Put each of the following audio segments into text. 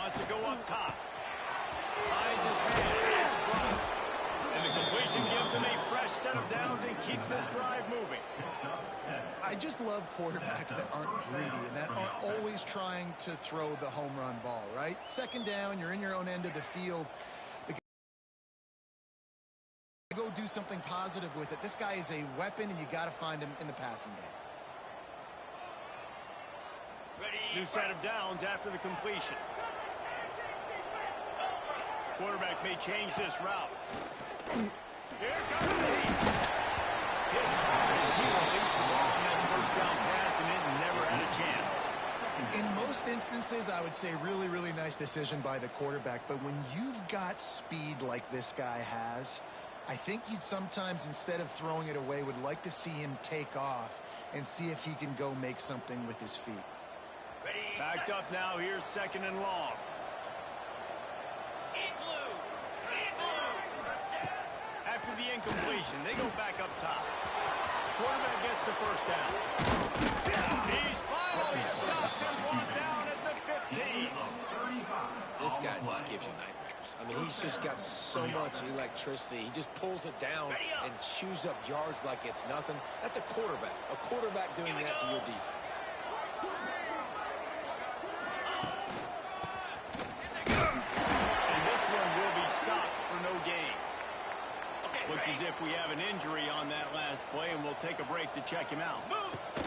Has to go up top. Finds his man. It's blocked. And the completion gives him a fresh set of downs and keeps this drive moving. I just love quarterbacks that aren't greedy and that aren't always trying to throw the home run ball, right? Second down, you're in your own end of the field. Go do something positive with it. This guy is a weapon, and you got to find him in the passing game. New set of downs after the completion. Quarterback may change this route. Here comes the heat. He released the ball from that first down pass, and it never had a chance. In most instances, I would say really, really nice decision by the quarterback. But when you've got speed like this guy has, I think you'd sometimes, instead of throwing it away, would like to see him take off and see if he can go make something with his feet. Backed up now. Here's second and long. After the incompletion, they go back up top. Quarterback gets the first down. He's finally stopped and brought down at the 15. This guy just gives you nightmares. I mean, he's just got so much electricity. He just pulls it down and chews up yards like it's nothing. That's a quarterback. A quarterback doing that to your defense. And this one will be stopped for no gain. Looks as if we have an injury on that last play, and we'll take a break to check him out. He's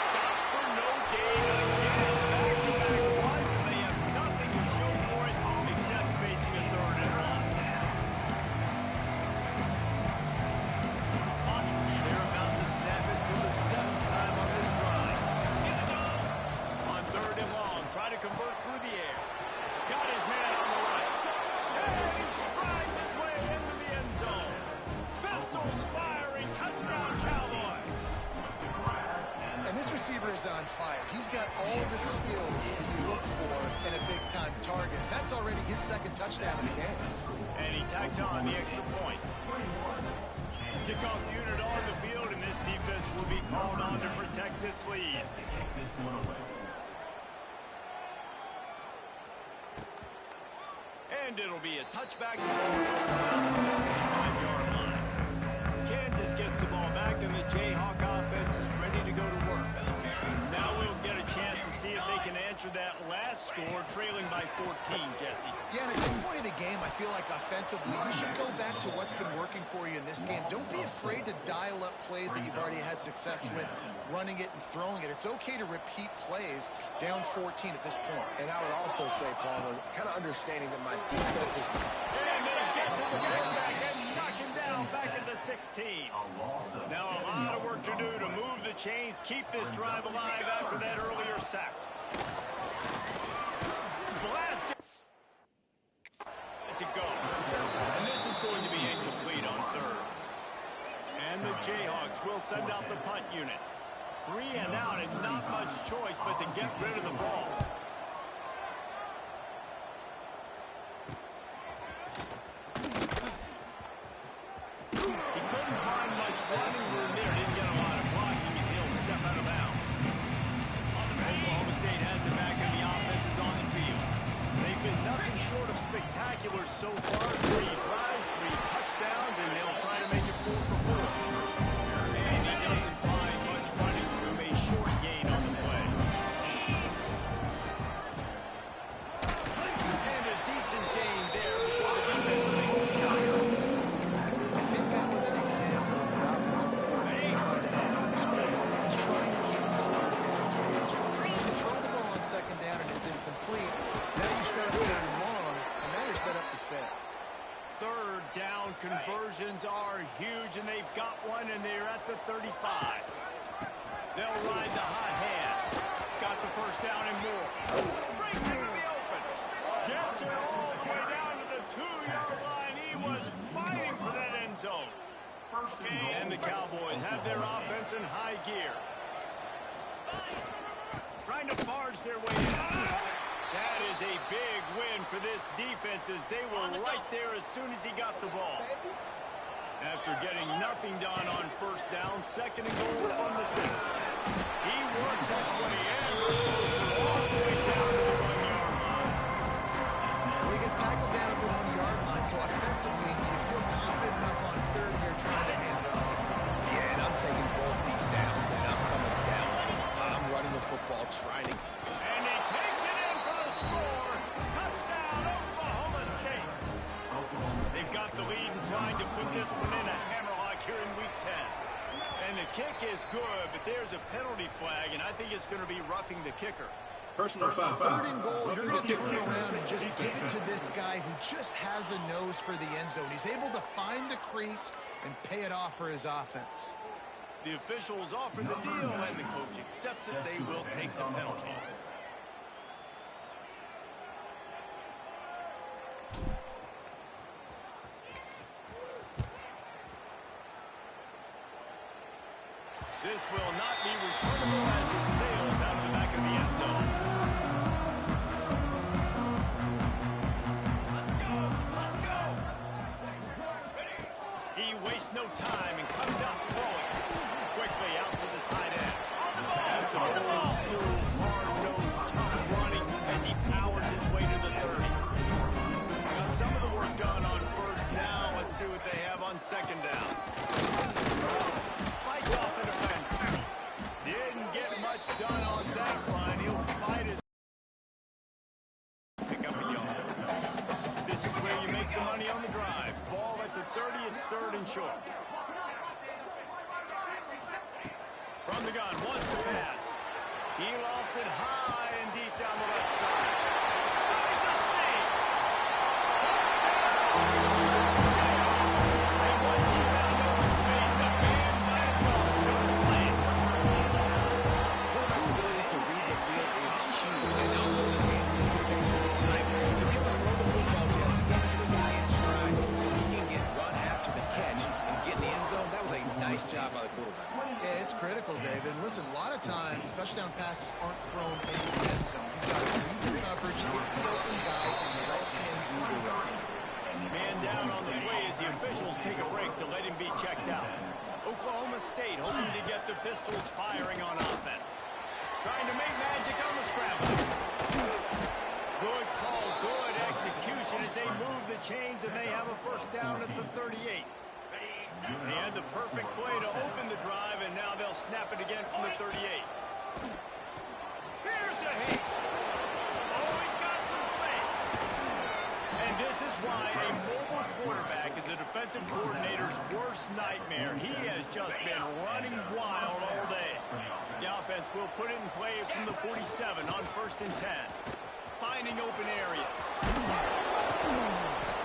stopped for no gain again. Back-to-back runs, and they have nothing to show for it except facing a third and long. They're about to snap it for the 7th time on this drive. On third and long, try to convert through the air. Got his man on the right. And he strides his way into the end zone. Pistols firing, touchdown Cowboys. And this receiver is on fire. He's got all the skills that you look for in a big-time target. That's already his second touchdown in the game. And he tacks on the extra point. Kickoff unit on the field, and this defense will be called on to protect this lead. And it'll be a touchback ball around the 5-yard line. Kansas gets the ball back, and the Jayhawk offense is ready to go to work. Now we'll get a chance to see if they can answer that last score, trailing by 14, Jesse. Yeah, and at this point of the game, I feel like offensively, you should go back to what's been working for you in this game. Don't be afraid to dial up plays that you've already had success with, running it and throwing it. It's okay to repeat plays down 14 at this point. And I would also say, Palmer, kind of understanding that my defense is... And they get to the back and knock him down back at the 16. Now a lot of work to do to move the chains, keep this drive alive after that earlier sack. Blast it. It's a go. And this is going to be incomplete on third. And the Jayhawks will send out the punt unit. 3 and out, and not much choice but to get rid of the ball. He couldn't find much running room there. Didn't get a lot of blocking, and he'll step out of bounds. Oklahoma State has it back, and the offense is on the field. They've been nothing short of spectacular so far. 3 drives, 3 touchdowns, and they'll try to make it 4 for 4. And he doesn't find much running room. A short gain on the play. And a decent gain there before the defense makes a stop. I think that was an example of the offensive coordinator trying to help him score. He's trying to keep these third downs manageable. You throw the ball on second down and it's incomplete. Now you've set up third and long, and now you're set up to fail. Third down conversions are huge, and they've got one, and they're at the 35. They'll ride the hot hand. Got the first down and more. Brings it to the open. Gets it all the way down to the 2-yard line. He was fighting for that end zone. And the Cowboys have their offense in high gear. Trying to barge their way in. That is a big win for this defense, as they were right there as soon as he got the ball. After getting nothing done on first down, second and goal from the 6. He works his way ever closer all the way So offensively, do you feel confident enough on third here trying to hand it off? Yeah, and I'm taking both these downs, and I'm coming downhill. I'm running the football, trying to... And he takes it in for the score. Touchdown, Oklahoma State. They've got the lead and trying to put this one in a hammerlock here in Week 10. And the kick is good, but there's a penalty flag, and I think it's going to be roughing the kicker. Personal foul. Third and goal, you're going to turn around and just give it to this guy who just has a nose for the end zone. He's able to find the crease and pay it off for his offense. The officials offer the deal, and the coach accepts it. They will take the penalty. This will not be returnable as it sails out of the back of the end zone. He wastes no time and comes out throwing. Quickly out to the tight end. That's some old school, hard-nosed, tough running as he powers his way to the 30. Got some of the work done on first down. Let's see what they have on second down. Fights off a defender. Didn't get much done on that line. He'll fight his pick up a yard. This is where you make the money on the drive. Ball at the 30, it's third and short. From the gun, wants to pass. He lofts it high and deep down the left side. It's a save. And once he found open space, the band might as well start playing. Quarterback's ability to read the field is huge, and also the anticipation of time to be able to throw the football just to get the guy in stride so he can get run after the catch and get in the end zone. That was a nice job by the quarterback. Yeah, it's critical, David. Listen, a lot of times, touchdown passes aren't thrown into the end zone. You've got to read the coverage, hit the open guy, and let him do the work. Man down on the play as the officials take a break to let him be checked out. Oklahoma State hoping to get the Pistols firing on offense. Trying to make magic on the scramble. Good call, good execution as they move the chains and they have a first down at the 38. They had the perfect play to open the drive, and now they'll snap it again from the 38. Here's a hit. Always got some space. And this is why a mobile quarterback is a defensive coordinator's worst nightmare. He has just been running wild all day. The offense will put it in play from the 47 on first and 10. Finding open areas.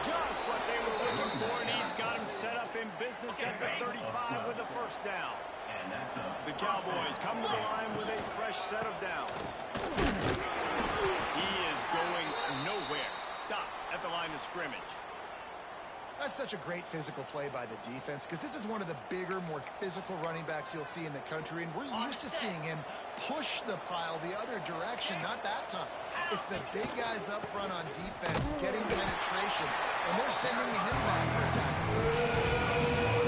Just what they were looking for, and he's got him set up in business at the 35 with a first down. The Cowboys come to the line with a fresh set of downs. He is going nowhere. Stop at the line of scrimmage. That's such a great physical play by the defense because this is one of the bigger, more physical running backs you'll see in the country, and we're used to seeing him push the pile the other direction, not that time. It's the big guys up front on defense getting penetration, and they're sending him back for a tackle.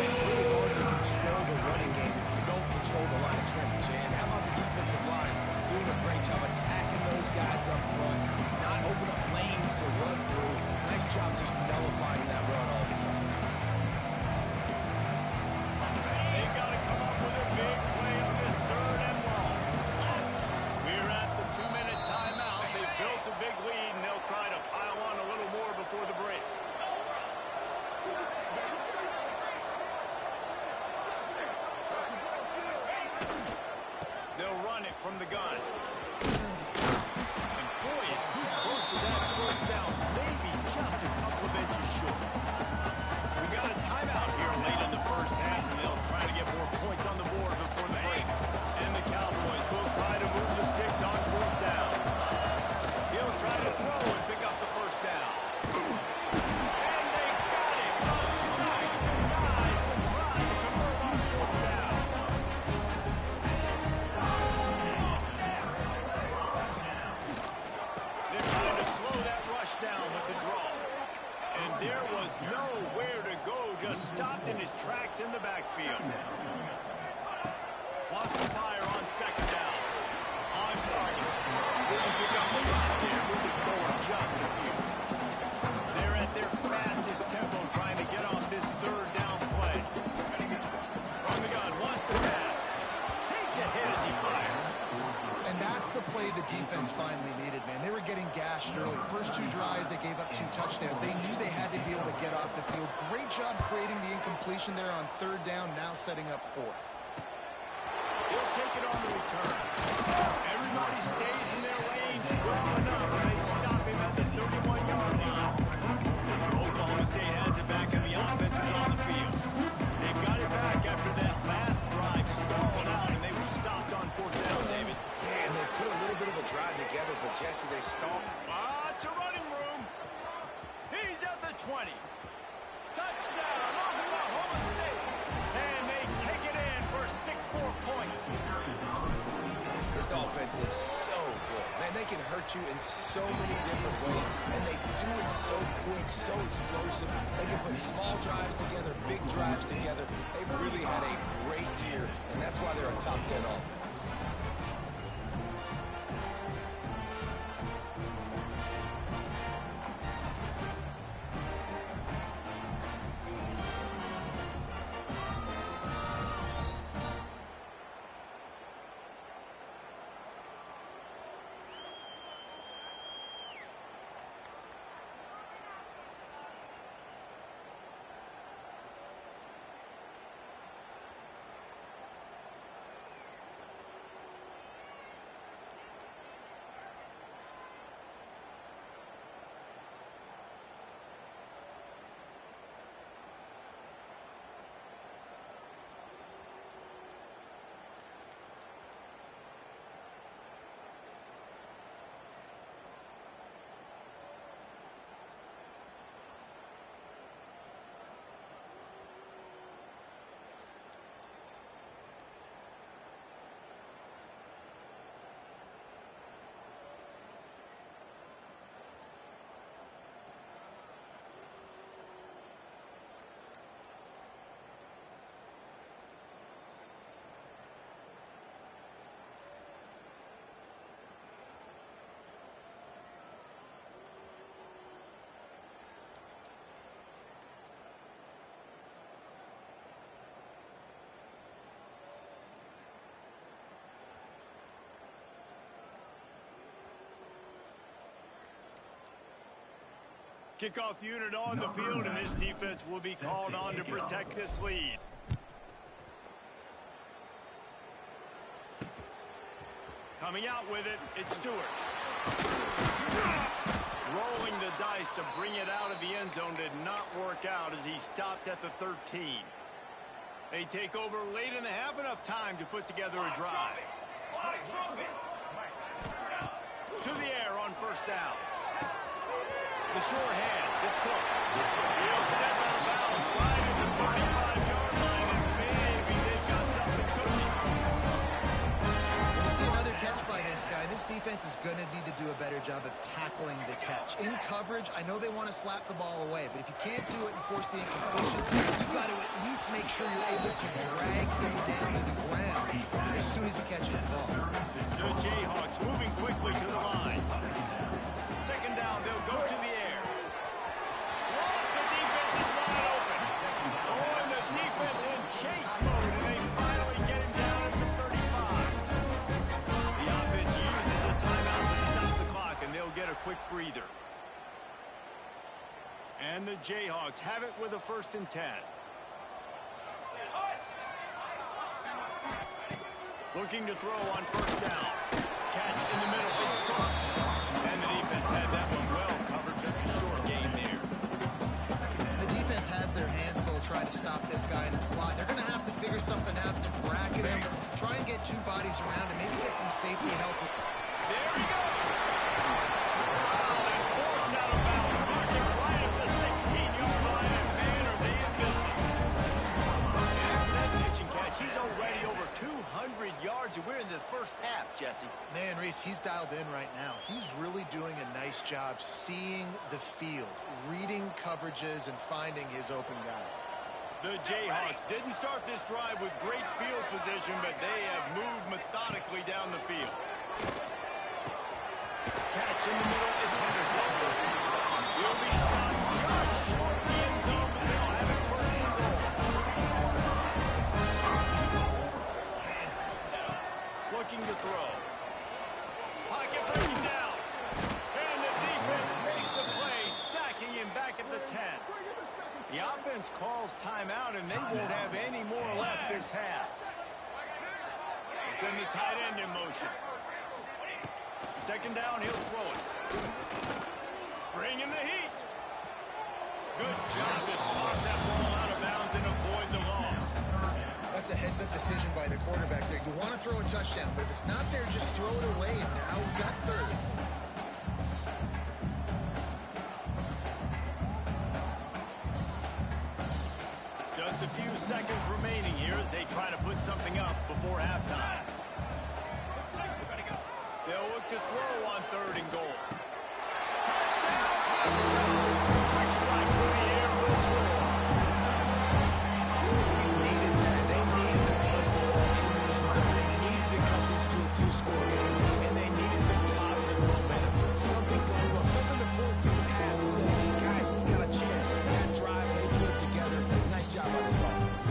It's really hard to control the running game if you don't control the line of scrimmage. And how about the defensive line doing a great job attacking those guys up front, not open up lanes to run through. Nice job just nullifying that run altogether. They've got to come up with a big play on this third and long. We're at the 2-minute timeout. They've built a big lead, and they'll try to pile on a little more before the break. They'll run it from the gun. And boy, is he close to that first down. Maybe just a couple of inches short. the defense finally needed, man. They were getting gashed early. First 2 drives, they gave up 2 touchdowns. They knew they had to be able to get off the field. Great job creating the incompletion there on 3rd down, now setting up 4th. He'll take it on the return. Everybody stays in their lanes well enough, and they stop him at the 31-yard line. Oklahoma State has it back, and the offense is on the field. They've got it back after that last drive stalled out, and they were stopped on 4th down, David. Yeah, and they put a little bit of a drive together, but Jesse, they stalled. Lots of running room. He's at the 20. Touchdown, Oklahoma State. And they take it in for 6 more points. This offense is so good. Man, they can hurt you in so many different ways, and they do it so quick, so explosive. They can put small drives together, big drives together. They've really had a great year, and that's why they're a top 10 offense. Kickoff unit on the field, and this defense will be called on to protect this lead. Coming out with it, it's Stewart. Rolling the dice to bring it out of the end zone did not work out as he stopped at the 13. They take over late and have enough time to put together a drive. To the air on 1st down. The sure hands, it's Cook. He'll step out of bounds right at the 45-yard line, and maybe they've got something cooking. You see another catch by this guy. This defense is going to need to do a better job of tackling the catch. In coverage, I know they want to slap the ball away, but if you can't do it and force the incompletion, you've got to at least make sure you're able to drag him down to the ground as soon as he catches the ball. The Jayhawks moving quickly to the line. 2nd down, they'll go to the air. Once the defense is wide open. Oh, and the defense in chase mode, and they finally get him down at the 35. The offense uses a timeout to stop the clock, and they'll get a quick breather. And the Jayhawks have it with a 1st and 10. Looking to throw on 1st down. Catch in the middle, it's caught. And the defense had that one well covered, just a short gain there. The defense has their hands full trying to stop this guy in the slot. They're going to have to figure something out to bracket him, try and get 2 bodies around him, maybe get some safety help. There he goes. And forced out of bounds, marking right at the 16-yard line, and man, are they in business. After that pitch and catch, he's already over 200 yards, and we're in the 1st half, Jesse. Man, Reese, he's dialed in right now. He's really doing a nice job seeing the field, reading coverages, and finding his open guy. The Jayhawks didn't start this drive with great field position, but they have moved methodically down the field. Catch in the middle, it's Henderson. He'll be stopped just short of the end zone, but they'll have it 1st and goal. Looking to throw. Pocket The offense calls timeout, and they won't have any more left this half. They send the tight end in motion. Second down, he'll throw it. Bring in the heat. Good job to toss that ball out of bounds and avoid the loss. That's a heads-up decision by the quarterback there. You want to throw a touchdown, but if it's not there, just throw it away, and now we've got third. Just a few seconds remaining here as they try to put something up before halftime. They'll look to throw on third and goal. Touchdown! Quick strike through the air for the score. Needed that. They needed to push the ball in the end zone. They needed to cut this to a two-score game, and they needed some positive momentum. Something going well, something to pull to the half to say, hey, guys, we got a chance. That drive, they put it together. Nice job by this offense.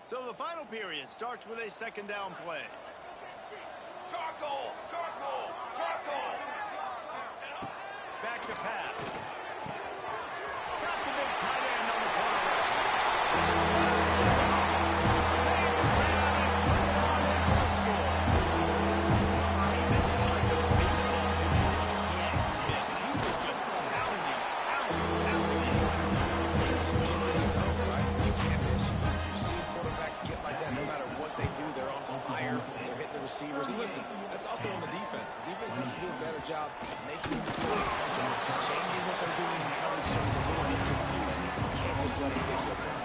So the final period starts with a second down play. Charcoal! Charcoal! Charcoal! Back to pass. Got the big tight end on the corner. Made the grab and put it on in for the score. This is like a baseball pitcher. Can't miss. He was just pounding. He just gets in his zone, right? You can't miss. You've seen quarterbacks get like that. No matter what they do, they're on fire. They're hitting the receivers. And listen, that's also on the defense. The defense has to do a better job making him feel comfortable, changing what they're doing in coverage so he's a little bit confused. You can't just let him pick you apart.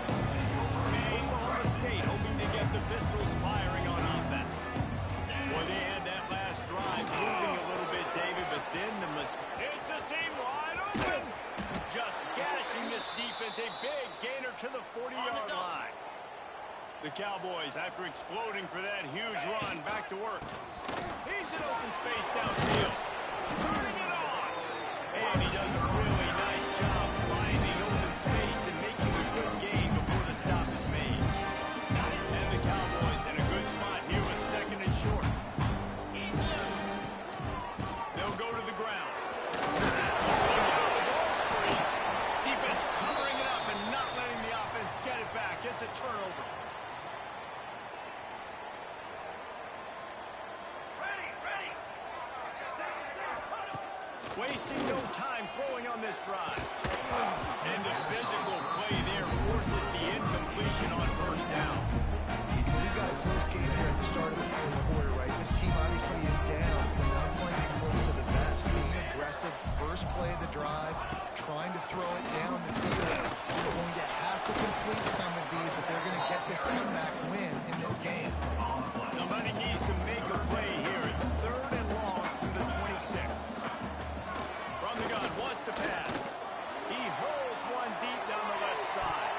Oklahoma State hoping to get the Pistols firing on offense. Well, they had that last drive moving a little bit, David, but then the it's a seam wide open. Just gashing this defense, a big gainer to the 40-yard line. The Cowboys, after exploding for that huge run, back to work. He's in open space downfield. Turning it on. And he does a really nice job finding open space and making a good gain before the stop is made. And the Cowboys in a good spot here with second and short. They'll go to the ground. The ball's free. Defense covering it up and not letting the offense get it back. It's a turnover. Wasting no time throwing on this drive. And the physical play there forces the incompletion on first down. We've got a close game here at the start of the fourth quarter, right? This team obviously is down, but not playing close to the vest. Being aggressive, first play of the drive, trying to throw it down the field. They're going to have to complete some of these if they're going to get this comeback win in this game. Somebody needs to make a play here. It's third and long from the 26. From the gun, wants to pass. He hurls one deep down the left side.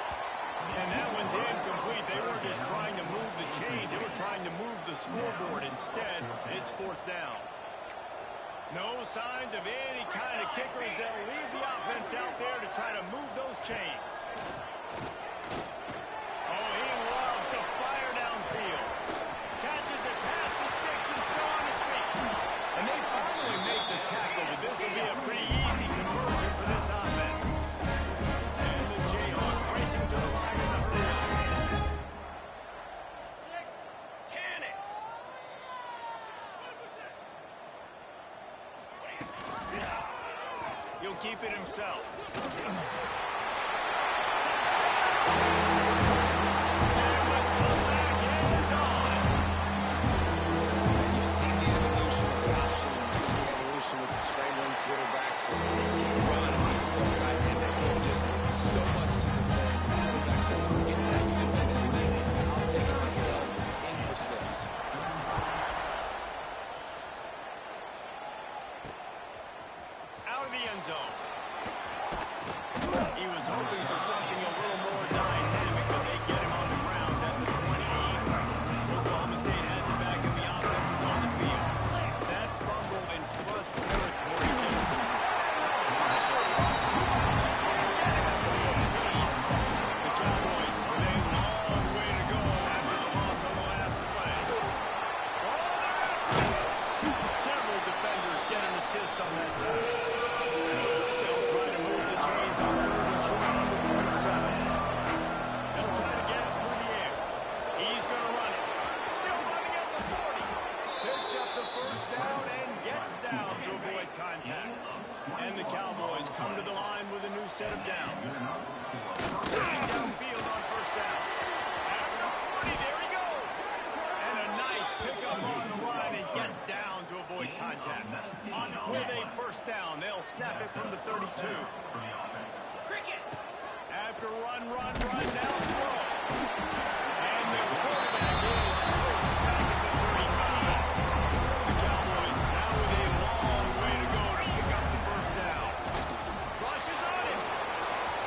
And that one's incomplete. They weren't just trying to move the chains. They were trying to move the scoreboard. Instead, it's fourth down. No signs of any kind of kickers. They'll leave the offense out there to try to move those chains. Oh, he loves to fire downfield. Catches it past the sticks and still on his feet. And they finally make the tackle, but this will be a pretty easy conversion for this offense. And the Jayhawks racing to the line in the hurry. Cannon! He'll keep it himself. You've seen the evolution of the option. You've seen the evolution with the scrambling quarterbacks that can run and be so dynamic and just so much first down. They'll snap it from the 32. After run, now throw. And the quarterback is toast back at the 35. The Cowboys now with a long way to go to pick up the first down. Rushes on him.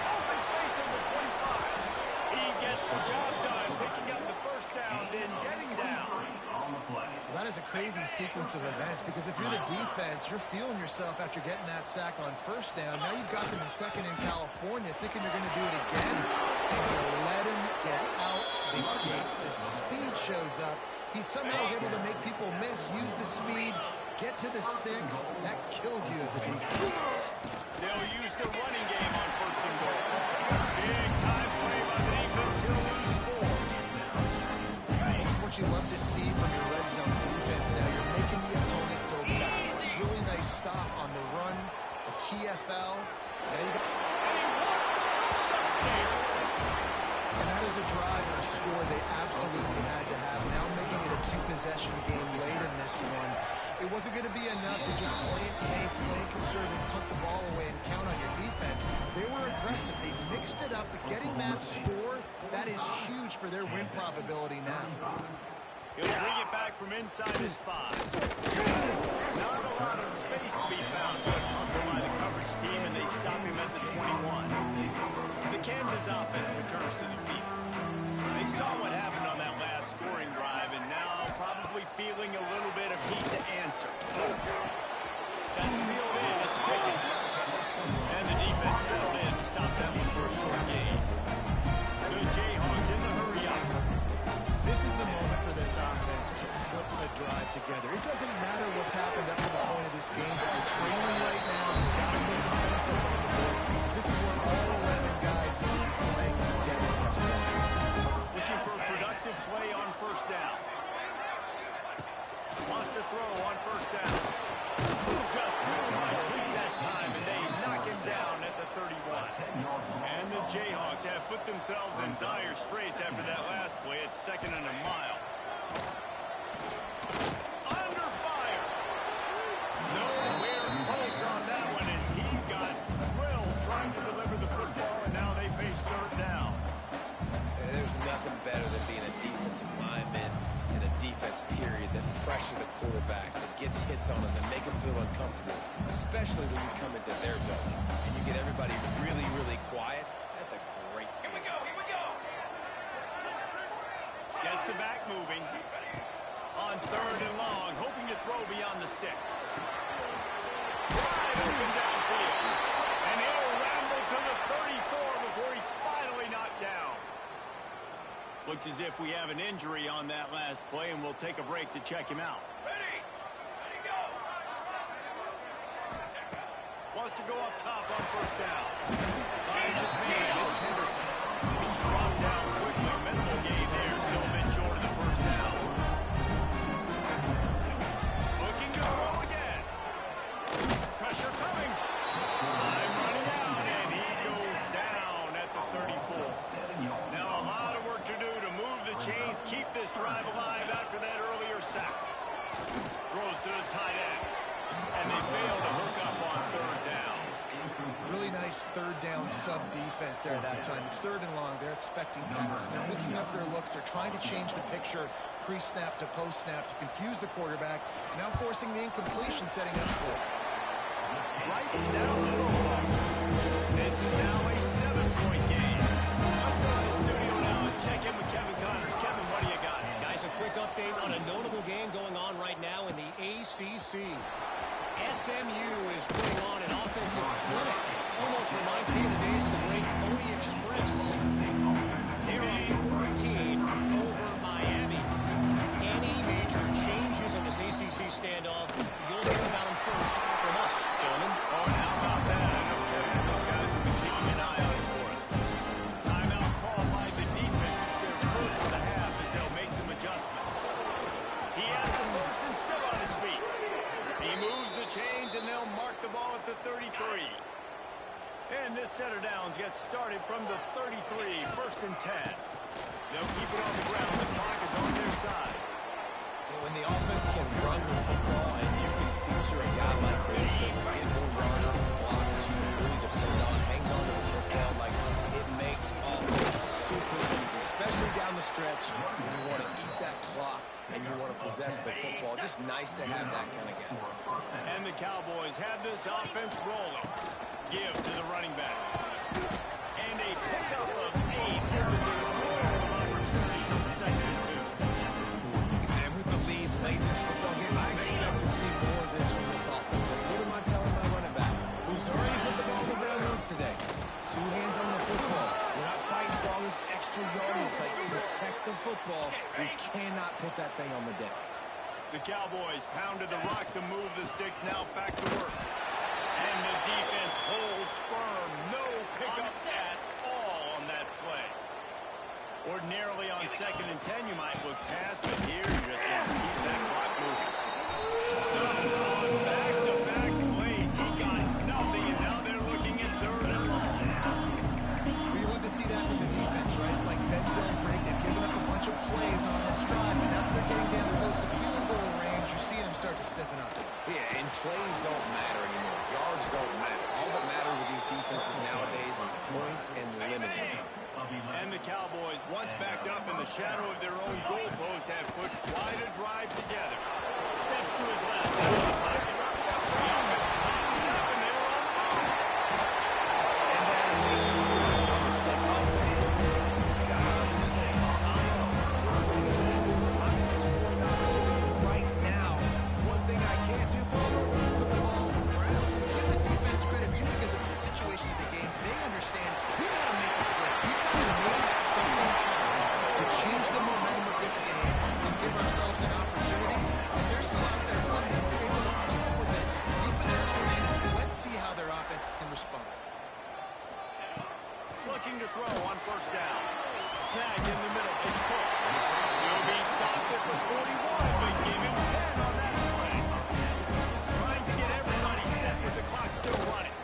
Open space in the 25. He gets the job done, picking up the first down, then getting down. That is a crazy sequence of events because if you're the defense, you're feeling yourself after getting that sack on first down. Now you've got them in second in California thinking you're going to do it again, and you let him get out the gate. The speed shows up. He somehow is able to make people miss, use the speed, get to the sticks. That kills you as a defense. They'll use the running game on first and goal. Big time play by the defense. He'll lose 4. This is what you love to see from your red zone defense now. You're making the opponent go backwards. Really nice stop on the run, a TFL. Now you got... And that is a drive and a score they absolutely had to have. Now making it a 2-possession game late in this one. It wasn't going to be enough to just play it safe, play it conservative, punt the ball away, and count on your defense. They were aggressive. They mixed it up, but getting that score, that is huge for their win probability now. He'll bring it back from inside his 5. Not a lot of space to be found. Good hustle by the coverage team, and they stop him at the 21. The Kansas offense returns to the field. They saw what happened on that last scoring drive, and now probably feeling a little bit of heat to answer. That's reeled in. It's Pickett. And the defense settled in to stop that one for a short gain. The Jayhawks in the hurry up. This is the moment for this offense to put a drive together. It doesn't matter what's happened up to the point of this game, but you're trailing right now. You've got to put some points up on the board. This is where all 11 guys need to be playing together as well. Looking for a productive play on first down. Wants to throw on first down. Just too much heat that time, and they knock him down at the 31. And the Jayhawks have put themselves in dire straits after that last play. It's 2nd and a mile. Under fire. Nowhere close on that one as he got drilled trying to deliver the football, and now they face 3rd down. And there's nothing better than being a defensive lineman in a defense period that pressure the quarterback, that gets hits on him, that make him feel uncomfortable, especially when you come into their building and you get everybody really, really quiet. That's a great feeling. Here we go. Gets the back moving. On 3rd and long, hoping to throw beyond the sticks. Wide open downfield. And he'll ramble to the 34 before he's finally knocked down. Looks as if we have an injury on that last play, and we'll take a break to check him out. Ready, go. Wants to go up top on first down. Finds his man. It's Henderson. He's dropped down quickly. Minimal gain there. Still a bit short of the first down. Looking to throw again. Pressure coming. Time running out, and he goes down at the 34. Now a lot of work to do to move the chains, keep this drive alive after that earlier sack. Throws to the tight end. And they fail to hook up on 3rd down. Really nice 3rd down sub-defense there that time. It's 3rd and long. They're expecting pass. They're mixing up their looks. They're trying to change the picture pre-snap to post-snap to confuse the quarterback. Now forcing the incompletion, setting up for it. Right down the middle. This is now a 7-point game. Let's go to the studio now and check in with Kevin Connors. Kevin, what do you got? Guys, a quick update on a notable game going on right now in the ACC. SMU is putting on an offensive clinic. Almost reminds me of the days of the great Pony Express. They're up 14 over Miami. Any major changes in this ACC standoff, you'll hear about them first from us, gentlemen. Oh, how about that? I know Kevin and those guys will be keeping an eye out for us. Timeout called by the defense. It's their first of the half as they'll make some adjustments. He has the first and still on his feet. He moves the chains, and they'll mark the ball at the 33. And this set of downs gets started from the 33, 1st and 10. They'll keep it on the ground. The clock is on their side. When the offense can run the football and you can feature a guy like this that will get more stretch, when you want to eat that clock, and you want to possess the football. Just nice to have that kind of guy. And the Cowboys have this offense rolling. Give to the running back. And a pickup of 8 opens a world of opportunities on 2nd and 2. And with the lead late in this football game, I expect to see more of this from this offense. And what am I telling my running back, who's already put the ball on the ground once today? 2 hands on the football. We're not fighting for all this extra yardage. Like, protect the football. We cannot put that thing on the deck. The Cowboys pounded the rock to move the sticks. Now back to work. And the defense holds firm. No pickup at all on that play. Ordinarily on 2nd and 10, you might look past, but here you're just going to keep that clock moving. Stuck on back-to-back plays. He got nothing, and now they're looking at 3rd and long. We love to see that from the defense, right? It's like bend, don't break. They've given up a bunch of plays on this drive, but now that they're getting down close to field goal range, you see them start to stiffen up. Yeah, and plays don't matter anymore. Yards don't matter. All that matters with these defenses nowadays is points and limiting them. And the Cowboys, once backed up in the shadow of their own goalpost, have put quite a drive together. Steps to his left. The offense pops it up, and they're on the ball. And that is a mistake offensively. Gotta understand. I know. I'm in scoring opportunity right now. One thing I can't do, Paul, put the ball on the ground. Give the defense credit, too, because of the situation of the game. They understand we got to make a play. We've got to make something to change the momentum of this game and give ourselves an opportunity. And they're still out there fighting. They're able to come up with it deep in their lane. Let's see how their offense can respond. Looking to throw on 1st down. Snag in the middle. It's Cook. Will be stopped at the 41, but give him 10 on that play. Trying to get everybody set with the clock still running.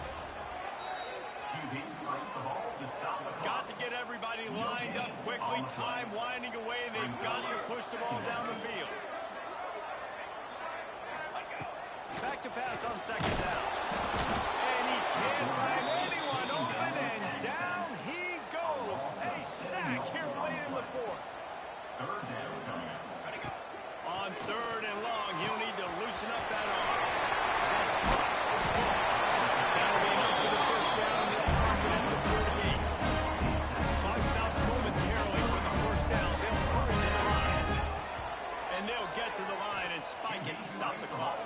Got to get everybody lined up quickly. Time winding away, and they've got to push the ball down the field. Back to pass on 2nd down. And he can't find anyone open, and down he goes. A sack here late in the 4th. On 3rd and long, he'll need to loosen up that arm. That's caught. It's caught. That'll be enough for the 1st down. They'll mark it at the 38. Clock stops momentarily for the 1st down. They'll hurry to the line. And they'll get to the line and spike it to stop the clock.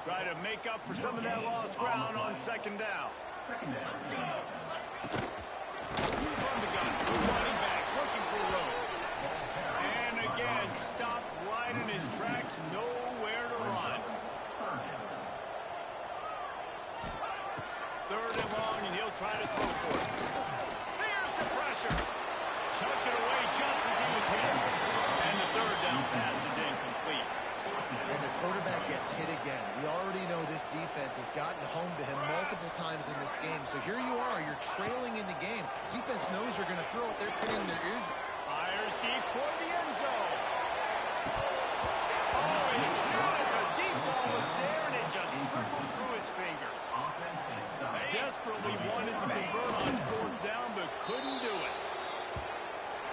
Try to make up for some of that lost ground on 2nd down. From the gun, running back, looking for room. And again, stopped right in his tracks, nowhere to run. 3rd and long, and he'll try to throw for it. Here's the pressure. Chucked it away just as he was hit. And the 3rd down pass is incomplete. And the quarterback gets hit again. We already know this defense has gotten home to him multiple times in this game. So here you are, you're trailing in the game. Defense knows you're going to throw it. They're pinning their ears. Fires deep toward the end zone. Oh, he threw it. The deep ball was there, and it just trickled through his fingers. Desperately wanted to convert on 4th down, but couldn't do it.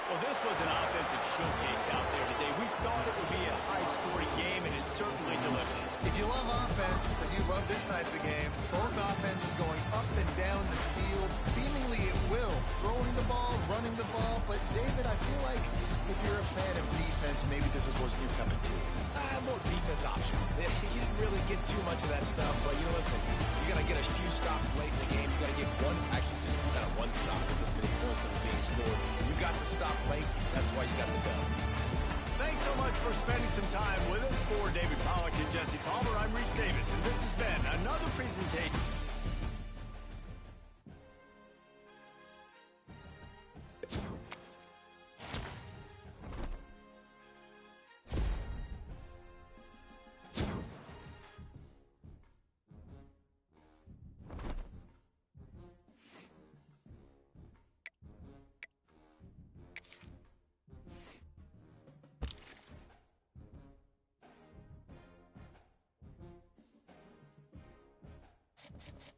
Well, this was an offensive showcase out there today. We thought it would be a high-scoring game, and it certainly delivered. If you love offense, then you love this type of game. Both offenses going up and down the field. Seemingly it will. Throwing the ball, running the ball. But, David, I feel like if you're a fan of defense, maybe this wasn't your cup of tea. More defense option. You didn't really get too much of that stuff, but listen, you got to get a few stops late in the game. You got to get one stop with this many points that are being scored. You got the stop late. That's why you got the dub. Thanks so much for spending some time with us. For David Pollack and Jesse Palmer, I'm Reese Davis, and this has been another presentation. You